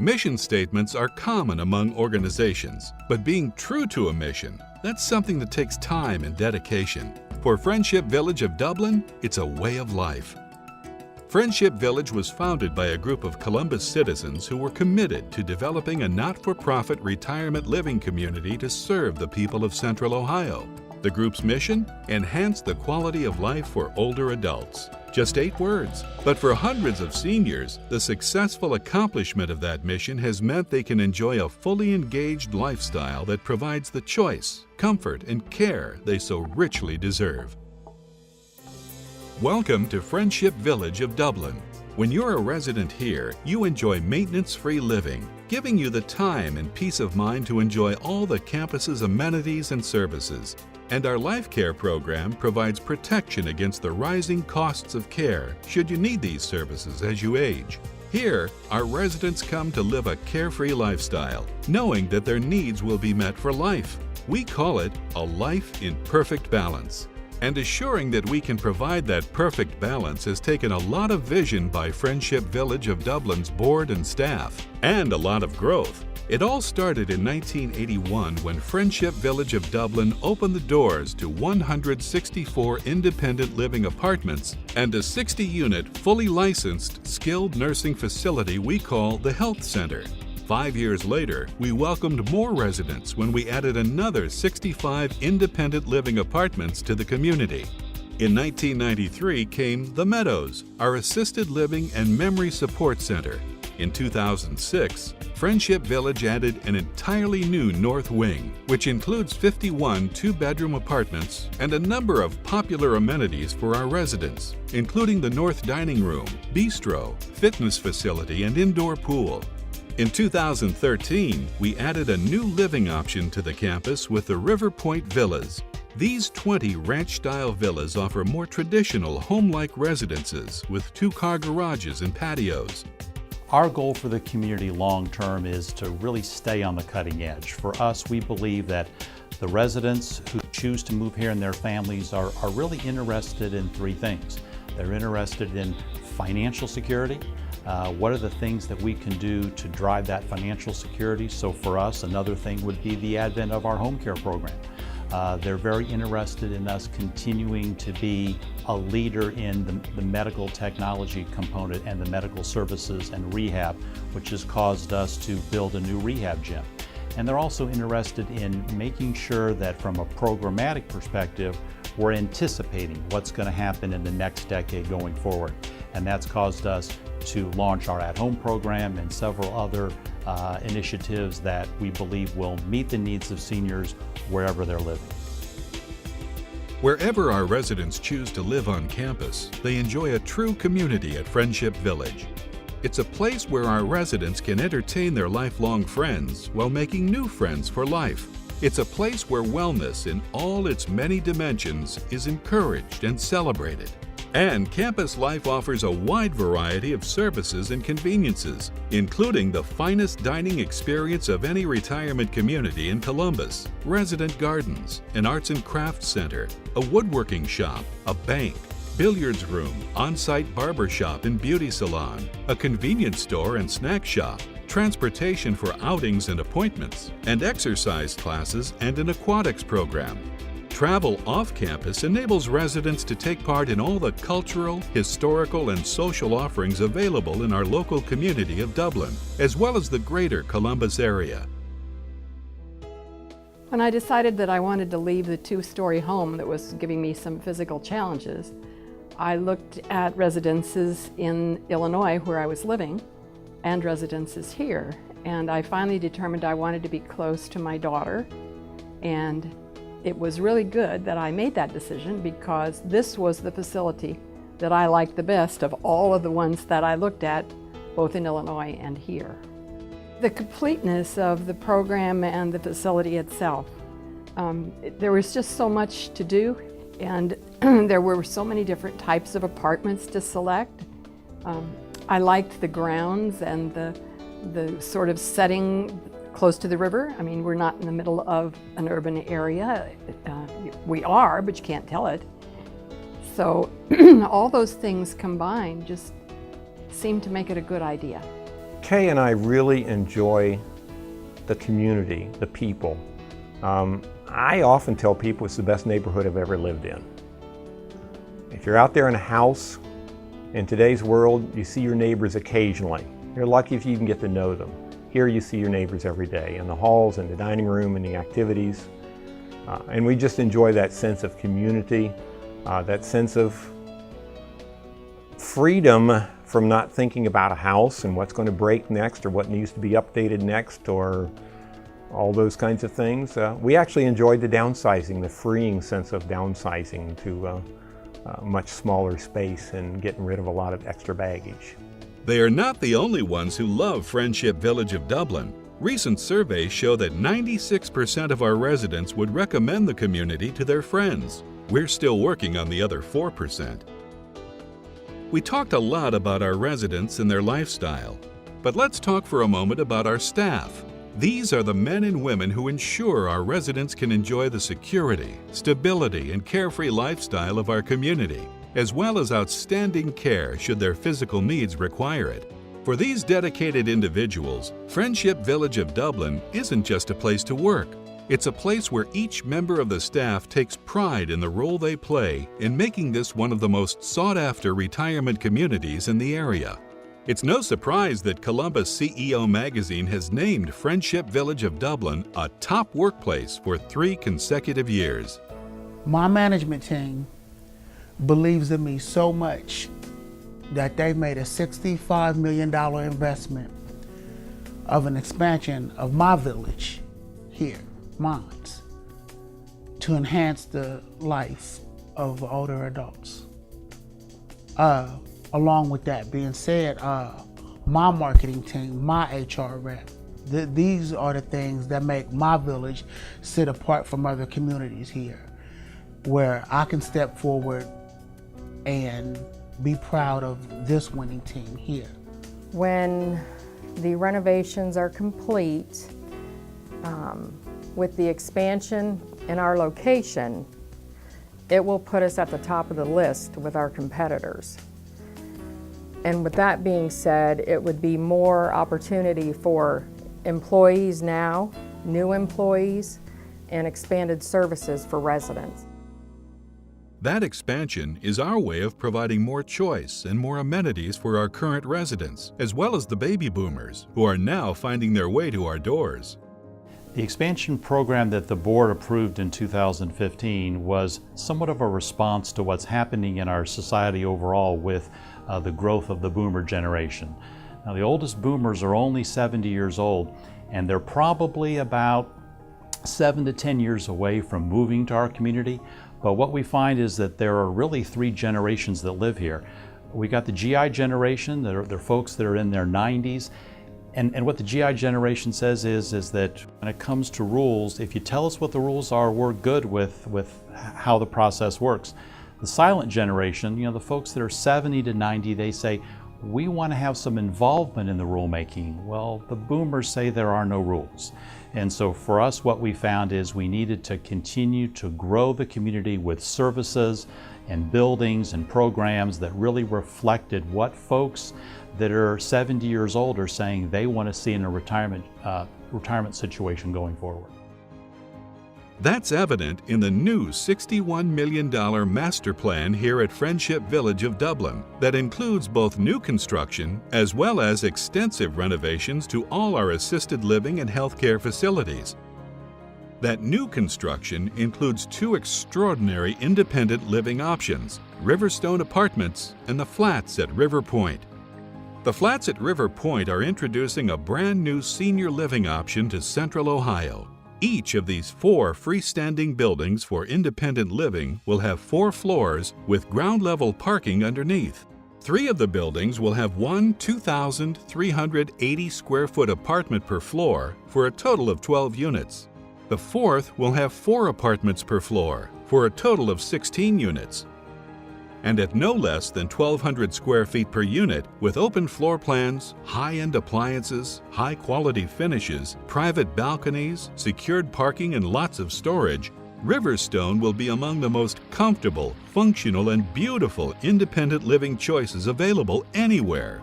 Mission statements are common among organizations, but being true to a mission, that's something that takes time and dedication. For Friendship Village of Dublin, it's a way of life. Friendship Village was founded by a group of Columbus citizens who were committed to developing a not-for-profit retirement living community to serve the people of Central Ohio. The group's mission? Enhance the quality of life for older adults. Just 8 words. But for hundreds of seniors, the successful accomplishment of that mission has meant they can enjoy a fully engaged lifestyle that provides the choice, comfort, and care they so richly deserve. Welcome to Friendship Village of Dublin. When you're a resident here, you enjoy maintenance-free living, giving you the time and peace of mind to enjoy all the campus's amenities and services. And our Life Care program provides protection against the rising costs of care should you need these services as you age. Here, our residents come to live a carefree lifestyle, knowing that their needs will be met for life. We call it a life in perfect balance. And assuring that we can provide that perfect balance has taken a lot of vision by Friendship Village of Dublin's board and staff, and a lot of growth. It all started in 1981 when Friendship Village of Dublin opened the doors to 164 independent living apartments and a 60-unit, fully licensed, skilled nursing facility we call the Health Center. 5 years later, we welcomed more residents when we added another 65 independent living apartments to the community. In 1993 came The Meadows, our assisted living and memory support center. In 2006, Friendship Village added an entirely new North Wing, which includes 51 two-bedroom apartments and a number of popular amenities for our residents, including the North Dining Room, bistro, fitness facility, and indoor pool. In 2013, we added a new living option to the campus with the River Point Villas. These 20 ranch-style villas offer more traditional home-like residences with 2-car garages and patios. Our goal for the community long-term is to really stay on the cutting edge. For us, we believe that the residents who choose to move here and their families are really interested in 3 things. They're interested in financial security. What are the things that we can do to drive that financial security? So for us, another thing would be the advent of our home care program. They're very interested in us continuing to be a leader in the medical technology component and the medical services and rehab, which has caused us to build a new rehab gym. And they're also interested in making sure that from a programmatic perspective, we're anticipating what's going to happen in the next decade going forward. And that's caused us to launch our at-home program and several other initiatives that we believe will meet the needs of seniors wherever they're living. Wherever our residents choose to live on campus, they enjoy a true community at Friendship Village. It's a place where our residents can entertain their lifelong friends while making new friends for life. It's a place where wellness in all its many dimensions is encouraged and celebrated. And campus life offers a wide variety of services and conveniences, including the finest dining experience of any retirement community in Columbus, resident gardens, an arts and crafts center, a woodworking shop, a bank, billiards room, on-site barber shop and beauty salon, a convenience store and snack shop, transportation for outings and appointments, and exercise classes and an aquatics program. Travel off-campus enables residents to take part in all the cultural, historical, and social offerings available in our local community of Dublin, as well as the greater Columbus area. When I decided that I wanted to leave the 2-story home that was giving me some physical challenges, I looked at residences in Illinois where I was living and residences here. And I finally determined I wanted to be close to my daughter, and it was really good that I made that decision because this was the facility that I liked the best of all of the ones that I looked at, both in Illinois and here. The completeness of the program and the facility itself. There was just so much to do, and there were so many different types of apartments to select. I liked the grounds and the sort of setting close to the river. I mean, we're not in the middle of an urban area. We are, but you can't tell it. So all those things combined just seemed to make it a good idea. Kay and I really enjoy the community, the people. I often tell people it's the best neighborhood I've ever lived in. If you're out there in a house, in today's world, you see your neighbors occasionally. You're lucky if you can get to know them. Here you see your neighbors every day, in the halls, in the dining room, in the activities. And we just enjoy that sense of community, that sense of freedom from not thinking about a house and what's going to break next or what needs to be updated next or all those kinds of things. We actually enjoyed the downsizing, the freeing sense of downsizing to a much smaller space and getting rid of a lot of extra baggage. They are not the only ones who love Friendship Village of Dublin. Recent surveys show that 96% of our residents would recommend the community to their friends. We're still working on the other 4%. We talked a lot about our residents and their lifestyle, but let's talk for a moment about our staff. These are the men and women who ensure our residents can enjoy the security, stability, and carefree lifestyle of our community, as well as outstanding care should their physical needs require it. For these dedicated individuals, Friendship Village of Dublin isn't just a place to work. It's a place where each member of the staff takes pride in the role they play in making this one of the most sought-after retirement communities in the area. It's no surprise that Columbus CEO magazine has named Friendship Village of Dublin a top workplace for 3 consecutive years. My management team believes in me so much that they made a $65 million investment of an expansion of my village here, Mines, to enhance the life of older adults. Along with that being said, my marketing team, my HR rep, these are the things that make my village sit apart from other communities here, where I can step forward and be proud of this winning team here. When the renovations are complete, with the expansion in our location, it will put us at the top of the list with our competitors. And with that being said, it would be more opportunity for employees now, new employees, and expanded services for residents. That expansion is our way of providing more choice and more amenities for our current residents, as well as the baby boomers, who are now finding their way to our doors. The expansion program that the board approved in 2015 was somewhat of a response to what's happening in our society overall with the growth of the boomer generation. Now, the oldest boomers are only 70 years old, and they're probably about 7 to 10 years away from moving to our community. But what we find is that there are really 3 generations that live here. We got the GI generation, they're folks that are in their 90s. And what the GI generation says is that when it comes to rules, if you tell us what the rules are, we're good with how the process works. The silent generation, the folks that are 70 to 90, they say, we want to have some involvement in the rulemaking. Well, the boomers say there are no rules. And so for us, what we found is we needed to continue to grow the community with services and buildings and programs that really reflected what folks that are 70 years old are saying they want to see in a retirement situation going forward. That's evident in the new $61 million master plan here at Friendship Village of Dublin that includes both new construction as well as extensive renovations to all our assisted living and healthcare facilities. That new construction includes 2 extraordinary independent living options, Riverstone Apartments and the Flats at River Point. The Flats at River Point are introducing a brand new senior living option to Central Ohio. Each of these 4 freestanding buildings for independent living will have 4 floors with ground-level parking underneath. 3 of the buildings will have one 2,380 square foot apartment per floor for a total of 12 units. The 4th will have 4 apartments per floor for a total of 16 units. And at no less than 1,200 square feet per unit, with open floor plans, high-end appliances, high-quality finishes, private balconies, secured parking, and lots of storage, Riverstone will be among the most comfortable, functional, and beautiful independent living choices available anywhere.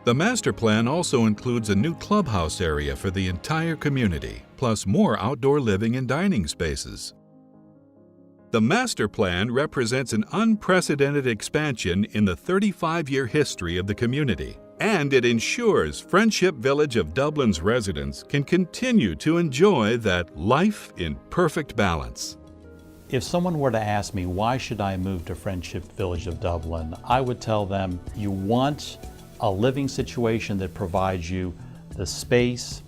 The master plan also includes a new clubhouse area for the entire community, plus more outdoor living and dining spaces. The master plan represents an unprecedented expansion in the 35-year history of the community, and it ensures Friendship Village of Dublin's residents can continue to enjoy that life in perfect balance. If someone were to ask me, why should I move to Friendship Village of Dublin, I would tell them, you want a living situation that provides you the space,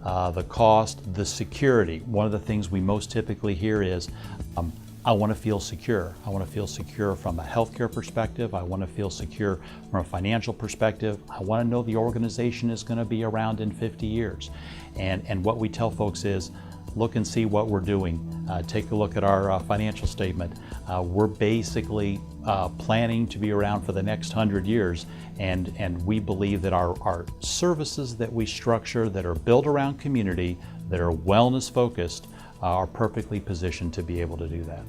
the cost, the security. One of the things we most typically hear is, I want to feel secure. I want to feel secure from a healthcare perspective. I want to feel secure from a financial perspective. I want to know the organization is going to be around in 50 years. And what we tell folks is, look and see what we're doing. Take a look at our financial statement. We're basically planning to be around for the next 100 years, and we believe that our services that we structure that are built around community, that are wellness focused, are perfectly positioned to be able to do that.